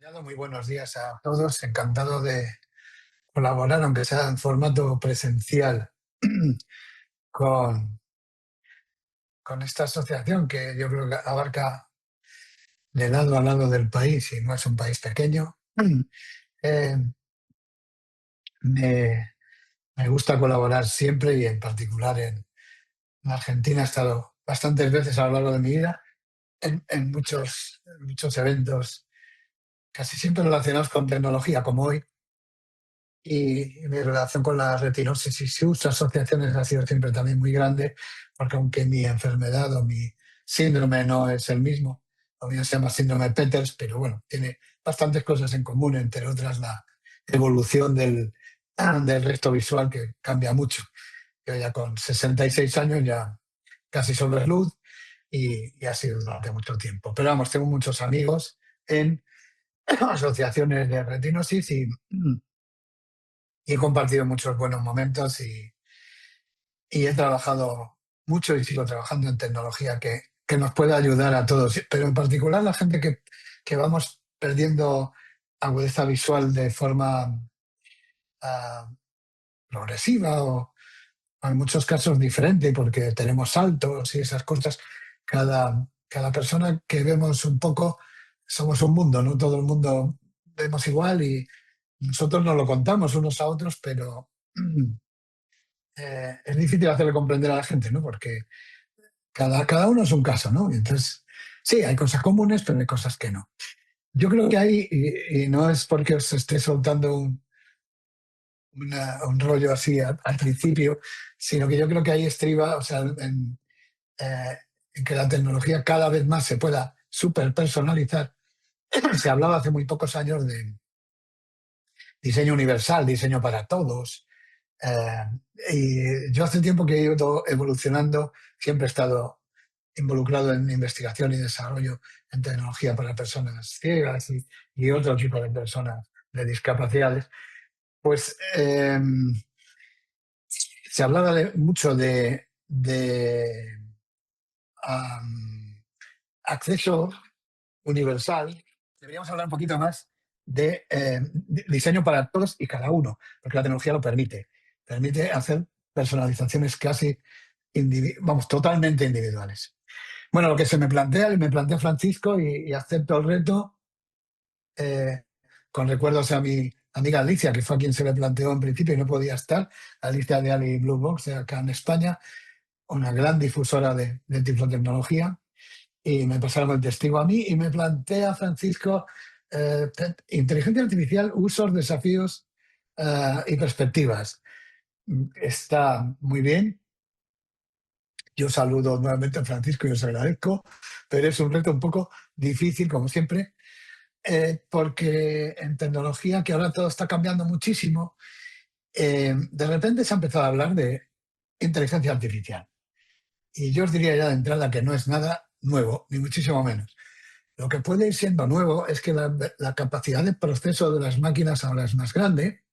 Muy buenos días a todos. Encantado de colaborar, aunque sea en formato presencial, con, con esta asociación que yo creo que abarca de lado a lado del país y no es un país pequeño. Eh, me, me gusta colaborar siempre y en particular en Argentina. He estado bastantes veces a lo largo de mi vida en muchos eventos, casi siempre relacionados con tecnología, como hoy. Y mi relación con la retinosis y sus asociaciones ha sido siempre también muy grande, porque aunque mi enfermedad o mi síndrome no es el mismo, lo mío se llama síndrome de Peters, pero bueno, tiene bastantes cosas en común, entre otras la evolución del resto visual, que cambia mucho. Yo ya con 66 años ya casi solo es luz, y ha sido durante mucho tiempo. Pero vamos, tengo muchos amigos en asociaciones de retinosis y he compartido muchos buenos momentos y he trabajado mucho y sigo trabajando en tecnología que nos puede ayudar a todos, pero en particular la gente que vamos perdiendo agudeza visual de forma ah, progresiva o en muchos casos diferente, porque tenemos saltos y esas cosas. Cada persona que vemos un poco somos un mundo, no todo el mundo vemos igual y nosotros nos lo contamos unos a otros, pero es difícil hacerle comprender a la gente, ¿no? Porque cada uno es un caso, ¿no? Y entonces, sí, hay cosas comunes, pero hay cosas que no. Yo creo que hay, y no es porque os esté soltando un rollo así al principio, sino que yo creo que ahí estriba, o sea, eh, en que la tecnología cada vez más se pueda súper personalizar. Se hablaba hace muy pocos años de diseño universal, diseño para todos. Eh, y yo hace tiempo que he ido evolucionando, siempre he estado involucrado en investigación y desarrollo en tecnología para personas ciegas y otro tipo de personas de discapacidades. Pues se hablaba mucho de um, acceso universal. Deberíamos hablar un poquito más de diseño para todos y cada uno, porque la tecnología lo permite. Permite hacer personalizaciones casi, vamos, totalmente individuales. Bueno, lo que se me plantea, y me plantea Francisco, y acepto el reto, eh, con recuerdos a mi amiga Alicia, que fue a quien se le planteó en principio y no podía estar, Alicia de Ali Blue Box, acá en España, una gran difusora de tiflotecnología, y me pasaron el testigo a mí y me plantea Francisco, inteligencia artificial, usos, desafíos y perspectivas. Está muy bien. Yo saludo nuevamente a Francisco y os agradezco, pero es un reto un poco difícil, como siempre, porque en tecnología, que ahora todo está cambiando muchísimo, de repente se ha empezado a hablar de inteligencia artificial. Y yo os diría ya de entrada que no es nada nuevo, ni muchísimo menos. Lo que puede ir siendo nuevo es que la capacidad de proceso de las máquinas ahora es más grande,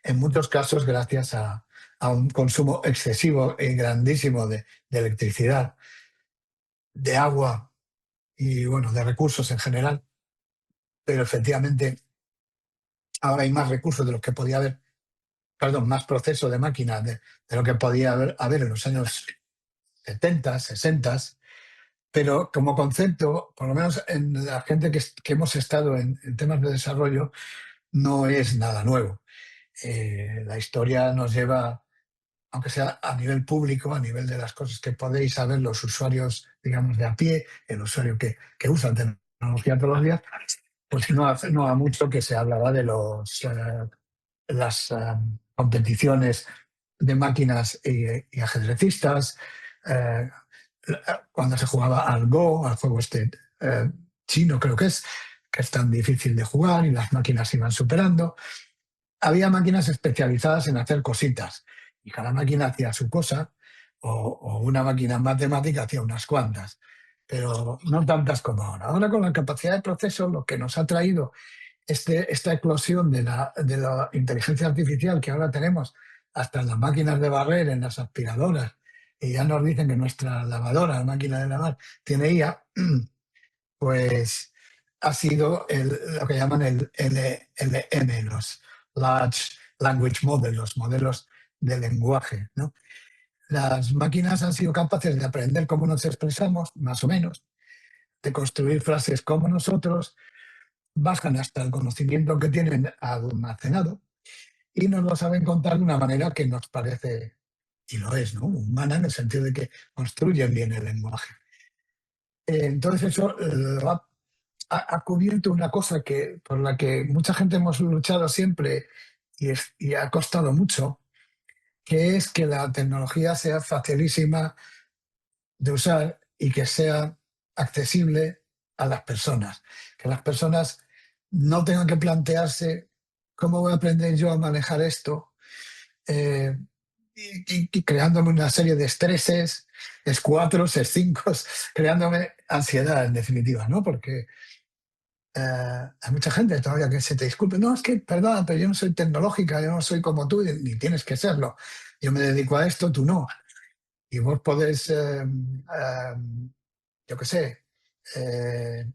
en muchos casos gracias a un consumo excesivo y grandísimo de electricidad, de agua y bueno, de recursos en general. Pero efectivamente ahora hay más recursos de los que podía haber, perdón, más proceso de máquina de lo que podía haber en los años 70, 60. Pero como concepto, por lo menos en la gente que hemos estado en temas de desarrollo, no es nada nuevo. La historia nos lleva, aunque sea a nivel público, a nivel de las cosas que podéis saber los usuarios, digamos, de a pie, el usuario que usa tecnología todos los días, pues no ha mucho que se hablaba de las competiciones de máquinas y ajedrecistas, eh, cuando se jugaba al Go, al juego este chino creo que es tan difícil de jugar y las máquinas iban superando. Había máquinas especializadas en hacer cositas y cada máquina hacía su cosa, o una máquina matemática hacía unas cuantas, pero no tantas como ahora. Ahora, con la capacidad de proceso, lo que nos ha traído esta eclosión de la inteligencia artificial que ahora tenemos hasta en las máquinas de barrer, en las aspiradoras, y ya nos dicen que nuestra lavadora, la máquina de lavar, tiene IA, pues ha sido lo que llaman el LM, los Large Language Models, los modelos de lenguaje, ¿no? Las máquinas han sido capaces de aprender cómo nos expresamos, más o menos, de construir frases como nosotros, bajan hasta el conocimiento que tienen almacenado y nos lo saben contar de una manera que nos parece, y lo es, ¿no? Humana, en el sentido de que construyen bien el lenguaje. Entonces eso ha cubierto una cosa por la que mucha gente hemos luchado siempre y ha costado mucho, que es que la tecnología sea facilísima de usar y que sea accesible a las personas. Que las personas no tengan que plantearse cómo voy a aprender yo a manejar esto, eh, y creándome una serie de estreses, es 4, es 5, creándome ansiedad en definitiva, ¿no? Porque hay mucha gente todavía que se te disculpe. No, es que, perdón, pero yo no soy tecnológica, yo no soy como tú, ni tienes que serlo. Yo me dedico a esto, tú no. Y vos podés, yo qué sé, eh,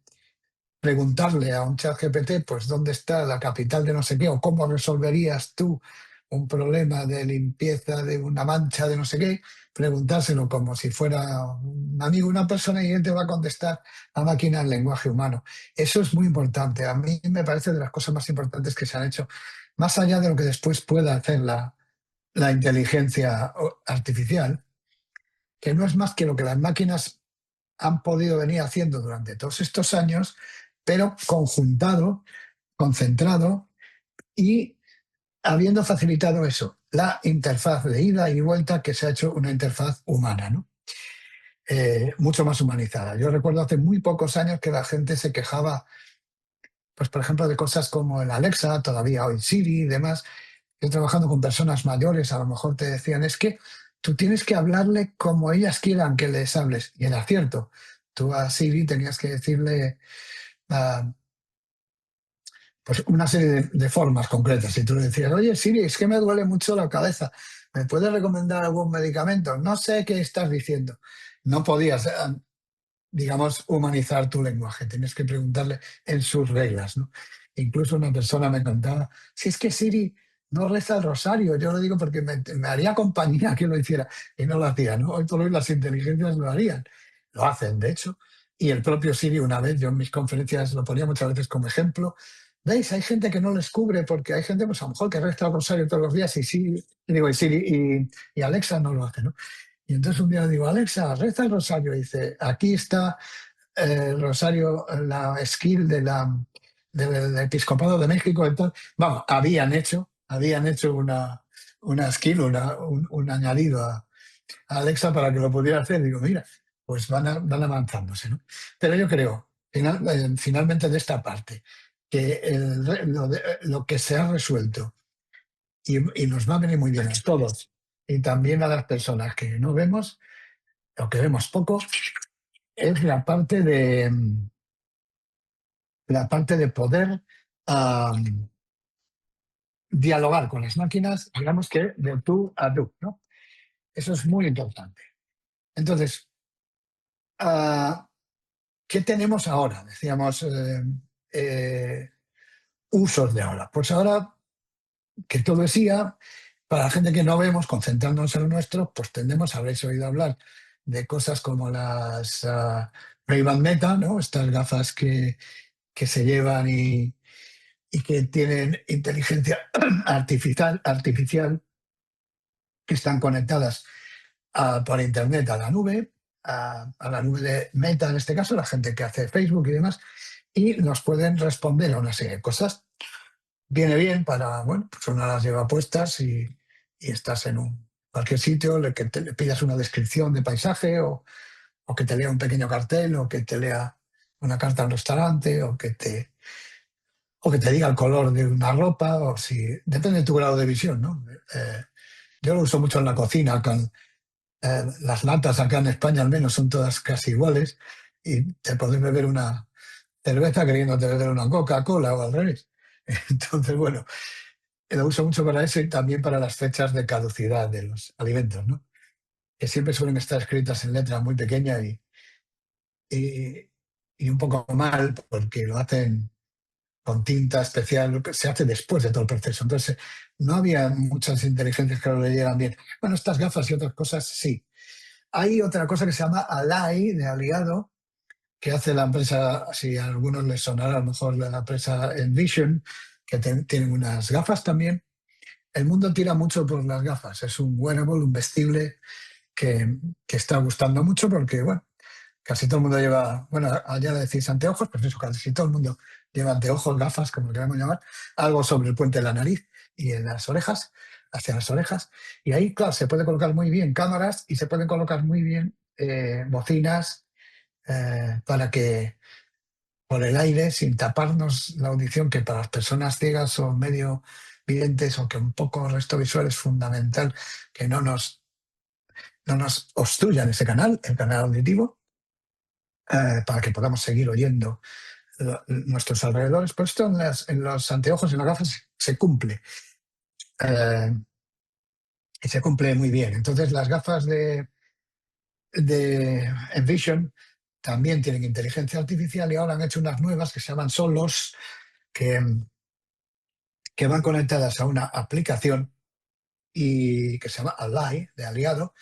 preguntarle a un chat GPT, pues, dónde está la capital de no sé qué, o cómo resolverías tú un problema de limpieza de una mancha de no sé qué, preguntárselo como si fuera un amigo, una persona, y él te va a contestar a máquina en lenguaje humano. Eso es muy importante. A mí me parece de las cosas más importantes que se han hecho, más allá de lo que después pueda hacer la inteligencia artificial, que no es más que lo que las máquinas han podido venir haciendo durante todos estos años, pero conjuntado, concentrado y habiendo facilitado eso, la interfaz de ida y vuelta, que se ha hecho una interfaz humana, ¿no? Mucho más humanizada. Yo recuerdo hace muy pocos años que la gente se quejaba, pues, por ejemplo, de cosas como el Alexa, todavía hoy Siri y demás. Yo trabajando con personas mayores, a lo mejor te decían, es que tú tienes que hablarle como ellas quieran que les hables. Y era cierto. Tú a Siri tenías que decirle, ah, pues, una serie de formas concretas. Y tú le decías, oye, Siri, es que me duele mucho la cabeza. ¿Me puedes recomendar algún medicamento? No sé qué estás diciendo. No podías, digamos, humanizar tu lenguaje. Tienes que preguntarle en sus reglas, ¿no? Incluso una persona me contaba, si es que Siri no reza el rosario, yo lo digo porque me haría compañía que lo hiciera, y no lo hacía, ¿no? Hoy por hoy las inteligencias lo harían, lo hacen, de hecho, y el propio Siri una vez, yo en mis conferencias lo ponía muchas veces como ejemplo, ¿veis? Hay gente que no les cubre porque hay gente, pues a lo mejor que reza el rosario todos los días y Siri, y Siri y Alexa no lo hace, ¿no? Y entonces un día le digo, Alexa, reza el rosario. Y dice, aquí está el rosario, la skill del Episcopado de México. Entonces, vamos, habían hecho una skill, un añadido a Alexa para que lo pudiera hacer. Digo, mira, pues van avanzándose, ¿no? Pero yo creo, finalmente de esta parte, que lo que se ha resuelto y nos va a venir muy bien a todos y también a las personas que no vemos o que vemos poco, es la parte de poder am, dialogar con las máquinas, digamos que de tú a tú, ¿no? Eso es muy importante. Entonces, ah, ¿qué tenemos ahora? Decíamos, eh, usos de ahora. Pues ahora que todo es IA, para la gente que no vemos, concentrándonos en lo nuestro, pues tendemos, habréis oído hablar de cosas como las Ray-Ban Meta, ¿no? Estas gafas que se llevan y que tienen inteligencia artificial, que están conectadas por Internet a la nube, a la nube de Meta en este caso, la gente que hace Facebook y demás, y nos pueden responder a una serie de cosas. Viene bien para, bueno, pues uno las lleva puestas y estás en cualquier sitio, que le pidas una descripción de paisaje o que te lea un pequeño cartel o que te lea una carta al restaurante o que te diga el color de una ropa, o si depende de tu grado de visión, ¿no? Yo lo uso mucho en la cocina, las latas acá en España al menos son todas casi iguales y te puedes beber una cerveza queriéndote beber una Coca-Cola o al revés. Entonces, bueno, lo uso mucho para eso y también para las fechas de caducidad de los alimentos, ¿no? Que siempre suelen estar escritas en letra muy pequeña y y un poco mal porque lo hacen con tinta especial, se hace después de todo el proceso. Entonces, no había muchas inteligencias que lo leyeran bien. Bueno, estas gafas y otras cosas sí. Hay otra cosa que se llama Ally, de aliado, que hace la empresa, si a algunos les sonará a lo mejor la empresa Envision, que tienen unas gafas también. El mundo tira mucho por las gafas. Es un wearable, un vestible que está gustando mucho porque, bueno, casi todo el mundo lleva, bueno, allá decís anteojos, pues eso, casi todo el mundo lleva anteojos, gafas, como lo queramos llamar, algo sobre el puente de la nariz y en las orejas, hacia las orejas. Y ahí, claro, se puede colocar muy bien cámaras y se pueden colocar muy bien bocinas para que por el aire, sin taparnos la audición, que para las personas ciegas o medio videntes, aunque un poco resto visual, es fundamental que no nos obstruyan ese canal, el canal auditivo, para que podamos seguir oyendo nuestros alrededores. Pues esto en los anteojos y en las gafas se cumple. Y se cumple muy bien. Entonces las gafas de Envision también tienen inteligencia artificial y ahora han hecho unas nuevas que se llaman Solos, que, que van conectadas a una aplicación y que se llama Ally, de aliado,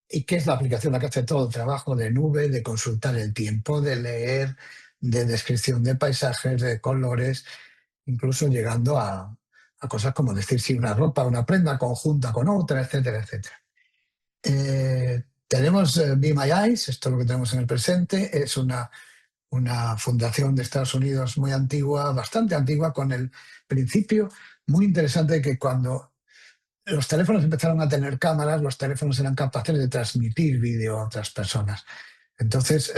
y que es la aplicación la que hace todo el trabajo de nube, de consultar el tiempo, de leer, de descripción de paisajes, de colores, incluso llegando a cosas como decir si una ropa, una prenda conjunta con otra, etcétera, etcétera. Tenemos Be My Eyes, esto es lo que tenemos en el presente, es una fundación de Estados Unidos muy antigua, bastante antigua, con el principio muy interesante de que cuando los teléfonos empezaron a tener cámaras, los teléfonos eran capaces de transmitir vídeo a otras personas. Entonces,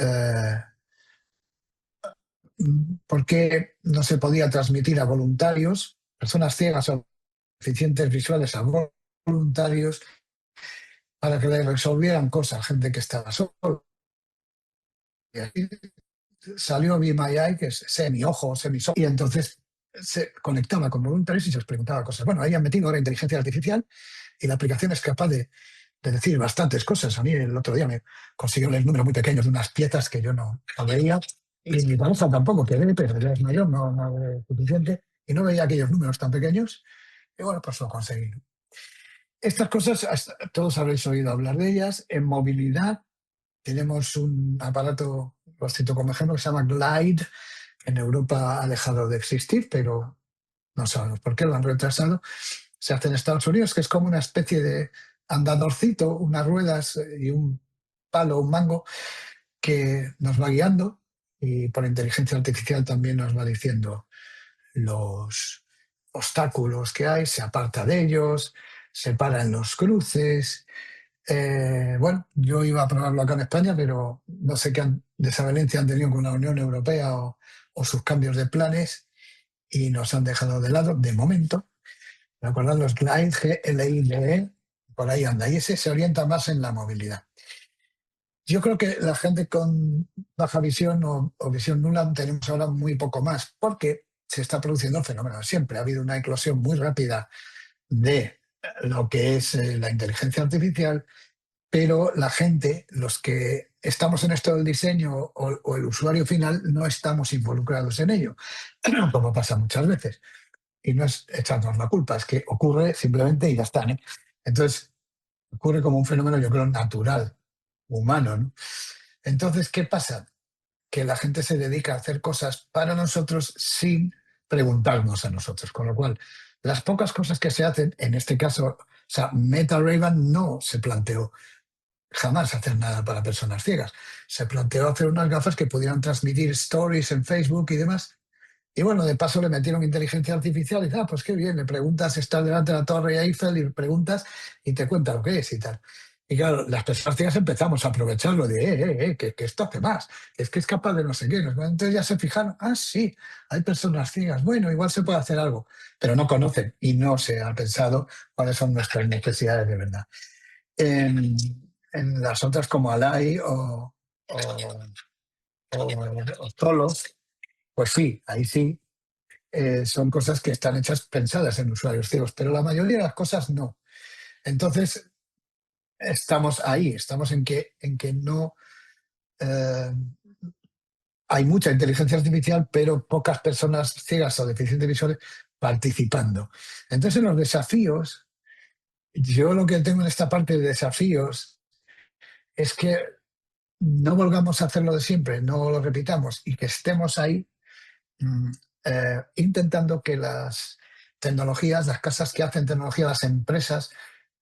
¿por qué no se podía transmitir a voluntarios, personas ciegas o deficientes visuales, a voluntarios, para que le resolvieran cosas, gente que estaba sola? Y ahí salió Be My Eye, que es semi-ojo, semi-ojo, y entonces se conectaba con voluntarios y se les preguntaba cosas. Bueno, ahí han metido ahora inteligencia artificial y la aplicación es capaz de decir bastantes cosas. A mí el otro día me consiguió leer números muy pequeños de unas piezas que yo no veía, y mi pareja tampoco, que ve, pero ya es mayor, no ve suficiente, y no veía aquellos números tan pequeños, y bueno, pues lo conseguí. Estas cosas, todos habréis oído hablar de ellas. En movilidad tenemos un aparato, lo cito como ejemplo, que se llama Glide. En Europa ha dejado de existir, pero no sabemos por qué, lo han retrasado. Se hace en Estados Unidos, que es como una especie de andadorcito, unas ruedas y un palo, un mango, que nos va guiando y por inteligencia artificial también nos va diciendo los obstáculos que hay, se aparta de ellos, se para en los cruces. Bueno, yo iba a probarlo acá en España, pero no sé qué desavenencia han tenido con la Unión Europea o sus cambios de planes y nos han dejado de lado de momento. ¿Recuerdan los Glide, GLIDE? Por ahí anda. Y ese se orienta más en la movilidad. Yo creo que la gente con baja visión o visión nula tenemos ahora muy poco más, porque se está produciendo un fenómeno. Siempre ha habido una eclosión muy rápida de lo que es la inteligencia artificial, pero la gente, los que estamos en esto del diseño o el usuario final, no estamos involucrados en ello, como pasa muchas veces. Y no es echarnos la culpa, es que ocurre simplemente y ya está, ¿no? Entonces, ocurre como un fenómeno, yo creo, natural, humano, ¿no? Entonces, ¿qué pasa? Que la gente se dedica a hacer cosas para nosotros sin preguntarnos a nosotros. Con lo cual, las pocas cosas que se hacen, en este caso, o sea, Meta Ray-Ban no se planteó jamás hacer nada para personas ciegas. Se planteó hacer unas gafas que pudieran transmitir stories en Facebook y demás. Y bueno, de paso le metieron inteligencia artificial y dice, pues qué bien, le preguntas, estás delante de la Torre Eiffel y preguntas y te cuenta lo que es y tal. Y claro, las personas ciegas empezamos a aprovecharlo de, que esto hace más, es que es capaz de no sé qué. Entonces ya se fijaron, sí, hay personas ciegas, bueno, igual se puede hacer algo, pero no conocen y no se ha pensado cuáles son nuestras necesidades de verdad. En, en las otras como Alay o Tolos, pues sí, ahí sí, son cosas que están hechas pensadas en usuarios ciegos, pero la mayoría de las cosas no. Entonces, estamos ahí, estamos en que no, eh, hay mucha inteligencia artificial, pero pocas personas ciegas o deficientes visuales participando. Entonces, en los desafíos, yo lo que tengo en esta parte de desafíos es que no volvamos a hacer lo de siempre, no lo repitamos y que estemos ahí mm, intentando que las tecnologías, las casas que hacen tecnología, las empresas,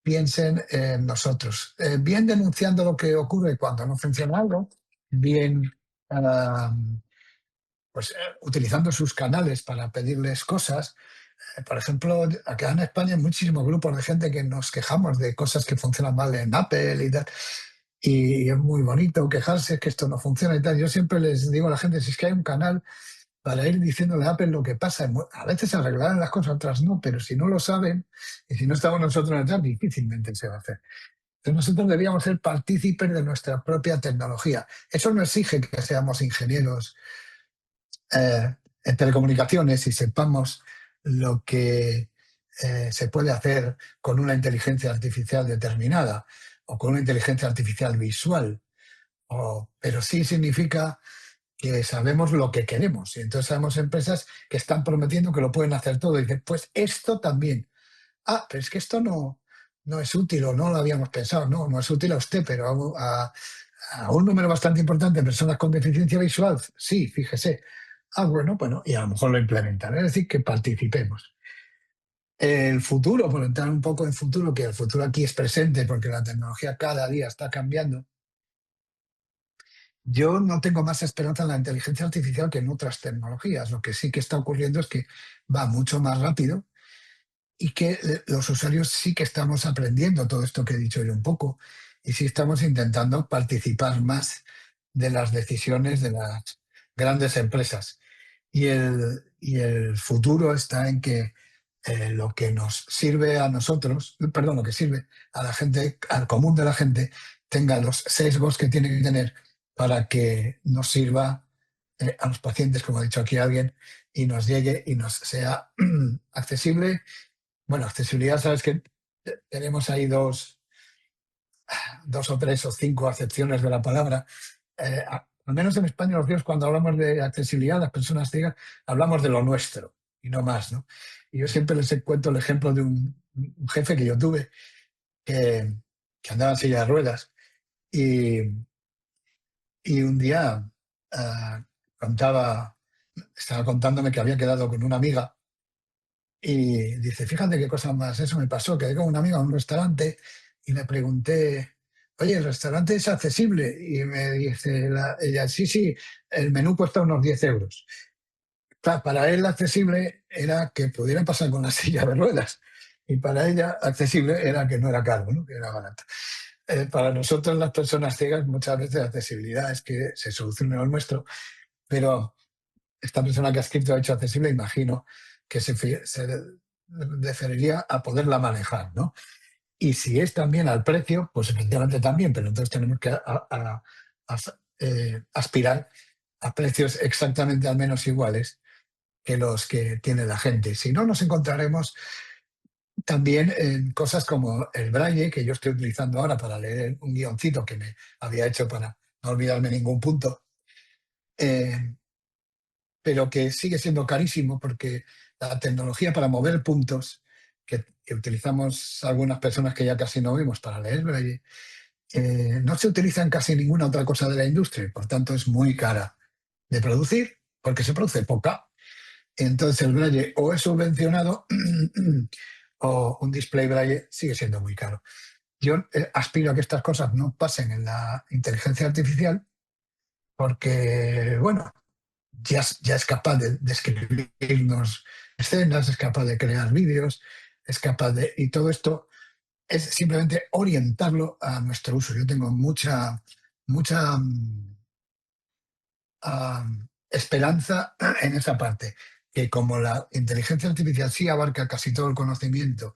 piensen en nosotros. Bien denunciando lo que ocurre cuando no funciona algo, bien ah, pues, utilizando sus canales para pedirles cosas. Por ejemplo, acá en España hay muchísimos grupos de gente que nos quejamos de cosas que funcionan mal en Apple y tal. Y es muy bonito quejarse que esto no funciona y tal. Yo siempre les digo a la gente, si es que hay un canal para ir diciéndole a Apple lo que pasa. A veces se arreglarán las cosas, otras no, pero si no lo saben y si no estamos nosotros detrás, difícilmente se va a hacer. Entonces nosotros deberíamos ser partícipes de nuestra propia tecnología. Eso no exige que seamos ingenieros en telecomunicaciones y sepamos lo que se puede hacer con una inteligencia artificial determinada o con una inteligencia artificial visual, pero sí significa que sabemos lo que queremos. Y entonces sabemos empresas que están prometiendo que lo pueden hacer todo. Y dicen, pues esto también. Ah, pero es que esto no es útil o no lo habíamos pensado. No, no es útil a usted, pero a un número bastante importante de personas con deficiencia visual, sí, fíjese. Ah, bueno, y a lo mejor lo implementan. Es decir, que participemos. El futuro, por entrar un poco en futuro, que el futuro aquí es presente porque la tecnología cada día está cambiando. Yo no tengo más esperanza en la inteligencia artificial que en otras tecnologías. Lo que sí que está ocurriendo es que va mucho más rápido y que los usuarios sí que estamos aprendiendo todo esto que he dicho yo un poco y sí estamos intentando participar más de las decisiones de las grandes empresas. Y el futuro está en que lo que nos sirve a nosotros, perdón, lo que sirve a la gente, al común de la gente, tenga los sesgos que tiene que tener para que nos sirva a los pacientes, como ha dicho aquí alguien, y nos llegue y nos sea accesible. Bueno, accesibilidad, sabes que tenemos ahí dos o tres o cinco acepciones de la palabra. Al menos en España, los días cuando hablamos de accesibilidad, las personas ciegas, hablamos de lo nuestro y no más, ¿no? Y yo siempre les cuento el ejemplo de un jefe que yo tuve que, que andaba en silla de ruedas y, y un día ah, contaba, estaba contándome que había quedado con una amiga y dice, fíjate qué cosa más, eso me pasó, quedé con una amiga en un restaurante y le pregunté, oye, ¿el restaurante es accesible? Y me dice ella, sí, el menú cuesta unos 10 euros. Claro, para él accesible era que pudiera pasar con la silla de ruedas y para ella accesible era que no era caro, ¿no? Que era barato. Para nosotros las personas ciegas muchas veces la accesibilidad es que se solucione lo nuestro, pero esta persona que ha escrito ha hecho accesible, imagino que se referiría a poderla manejar, ¿no? Y si es también al precio, pues efectivamente también, pero entonces tenemos que aspirar a precios exactamente al menos iguales que los que tiene la gente. Si no, nos encontraremos también en cosas como el braille, que yo estoy utilizando ahora para leer un guioncito que me había hecho para no olvidarme ningún punto. Eh, pero que sigue siendo carísimo porque la tecnología para mover puntos que utilizamos algunas personas que ya casi no vemos para leer braille, no se utiliza en casi ninguna otra cosa de la industria y por tanto es muy cara de producir porque se produce poca. Entonces el braille o es subvencionado o un display braille sigue siendo muy caro. Yo aspiro a que estas cosas no pasen en la inteligencia artificial porque, bueno, ya es capaz de escribirnos escenas, es capaz de crear vídeos, es capaz de... Y todo esto es simplemente orientarlo a nuestro uso. Yo tengo mucha esperanza en esa parte, que como la inteligencia artificial sí abarca casi todo el conocimiento,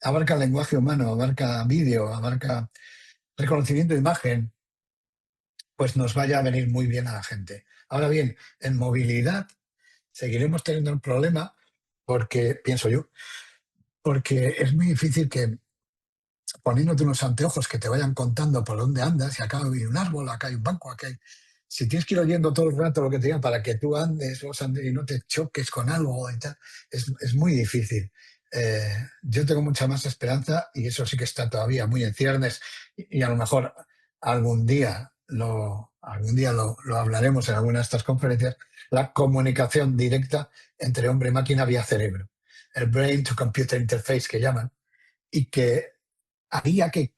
abarca el lenguaje humano, abarca vídeo, abarca reconocimiento de imagen, pues nos vaya a venir muy bien a la gente. Ahora bien, en movilidad seguiremos teniendo un problema porque, pienso yo, porque es muy difícil que poniéndote unos anteojos que te vayan contando por dónde andas, y acá hay un árbol, acá hay un banco, acá hay... si tienes que ir oyendo todo el rato lo que te digan para que tú andes y no te choques con algo y tal, es muy difícil. Yo tengo mucha más esperanza y eso sí que está todavía muy en ciernes y a lo mejor algún día lo hablaremos en alguna de estas conferencias, la comunicación directa entre hombre, máquina, vía cerebro, el brain to computer interface que llaman, y que haría que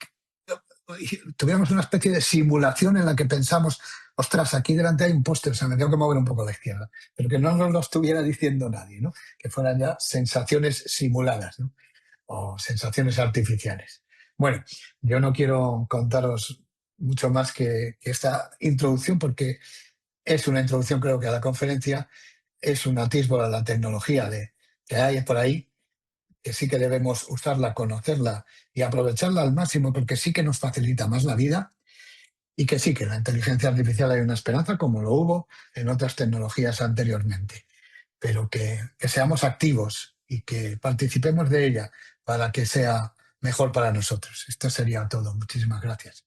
tuviéramos una especie de simulación en la que pensamos, ostras, aquí delante hay un póster, o sea, me tengo que mover un poco a la izquierda, pero que no nos lo estuviera diciendo nadie, ¿no? Que fueran ya sensaciones simuladas, ¿no? O sensaciones artificiales. Bueno, yo no quiero contaros mucho más que esta introducción, porque es una introducción, creo que a la conferencia, es un atisbo de la tecnología que hay por ahí, que sí que debemos usarla, conocerla y aprovecharla al máximo, porque sí que nos facilita más la vida y que sí que la inteligencia artificial hay una esperanza, como lo hubo en otras tecnologías anteriormente, pero que seamos activos y que participemos de ella para que sea mejor para nosotros. Esto sería todo. Muchísimas gracias.